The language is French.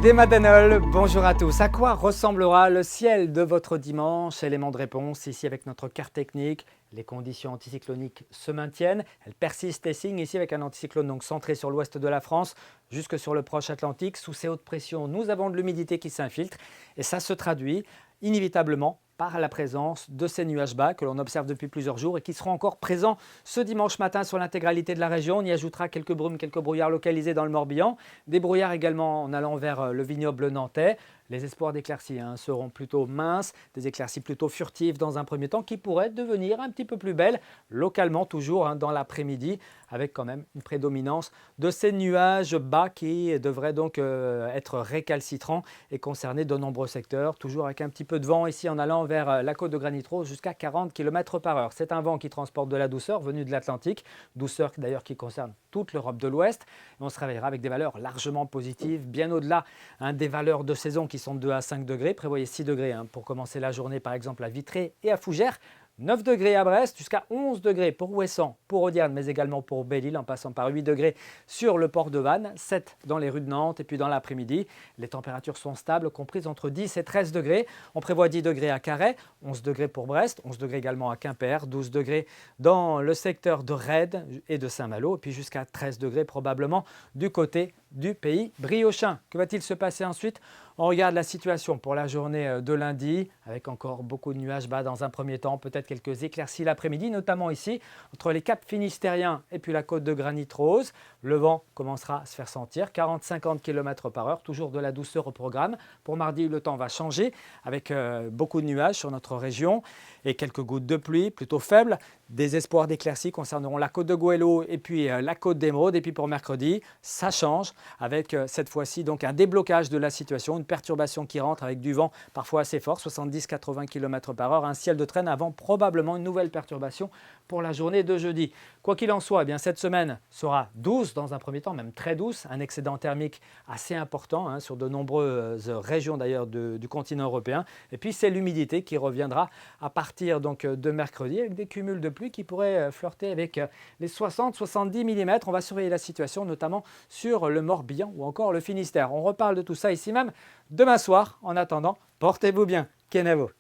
Des Madanol, bonjour à tous. À quoi ressemblera le ciel de votre dimanche? Élément de réponse ici avec notre carte technique. Les conditions anticycloniques se maintiennent, elles persistent et signent ici avec un anticyclone donc centré sur l'ouest de la France jusque sur le proche Atlantique. Sous ces hautes pressions, nous avons de l'humidité qui s'infiltre et ça se traduit inévitablement par la présence de ces nuages bas que l'on observe depuis plusieurs jours et qui seront encore présents ce dimanche matin sur l'intégralité de la région. On y ajoutera quelques brumes, quelques brouillards localisés dans le Morbihan, des brouillards également en allant vers le vignoble nantais. Les espoirs d'éclaircies seront plutôt minces, des éclaircies plutôt furtives dans un premier temps qui pourraient devenir un petit peu plus belles localement toujours dans l'après-midi avec quand même une prédominance de ces nuages bas qui devraient donc être récalcitrants et concerner de nombreux secteurs, toujours avec un petit peu de vent ici en allant vers la côte de Granit-Rose jusqu'à 40 km/h. C'est un vent qui transporte de la douceur venue de l'Atlantique, douceur d'ailleurs qui concerne toute l'Europe de l'Ouest. On se réveillera avec des valeurs largement positives, bien au-delà des valeurs de saison qui sont de 2 à 5 degrés. Prévoyez 6 degrés pour commencer la journée par exemple à Vitré et à Fougères. 9 degrés à Brest, jusqu'à 11 degrés pour Ouessant, pour Audierne, mais également pour Belle-Île, en passant par 8 degrés sur le port de Vannes, 7 dans les rues de Nantes, et puis dans l'après-midi, les températures sont stables, comprises entre 10 et 13 degrés. On prévoit 10 degrés à Carhaix, 11 degrés pour Brest, 11 degrés également à Quimper, 12 degrés dans le secteur de Rède et de Saint-Malo, et puis jusqu'à 13 degrés probablement du côté du pays briochin. Que va-t-il se passer ensuite? On regarde la situation pour la journée de lundi, avec encore beaucoup de nuages bas dans un premier temps, peut-être quelques éclaircies l'après-midi, notamment ici, entre les caps finistériens et puis la côte de Granit-Rose. Le vent commencera à se faire sentir, 40-50 km/h, toujours de la douceur au programme. Pour mardi, le temps va changer, avec beaucoup de nuages sur notre région et quelques gouttes de pluie plutôt faibles. Des espoirs d'éclaircies concerneront la côte de Goëlo et puis la côte d'Émeraude. Et puis pour mercredi, ça change avec cette fois-ci donc un déblocage de la situation, une perturbation qui rentre avec du vent parfois assez fort, 70-80 km/h, un ciel de traîne avant probablement une nouvelle perturbation pour la journée de jeudi. Quoi qu'il en soit, cette semaine sera douce dans un premier temps, même très douce, un excédent thermique assez important sur de nombreuses régions d'ailleurs du continent européen. Et puis c'est l'humidité qui reviendra à partir donc de mercredi avec des cumuls de pluie qui pourraient flirter avec les 60-70 mm. On va surveiller la situation notamment sur le Morbihan ou encore le Finistère. On reparle de tout ça ici même demain soir. En attendant, portez-vous bien. Kenavo.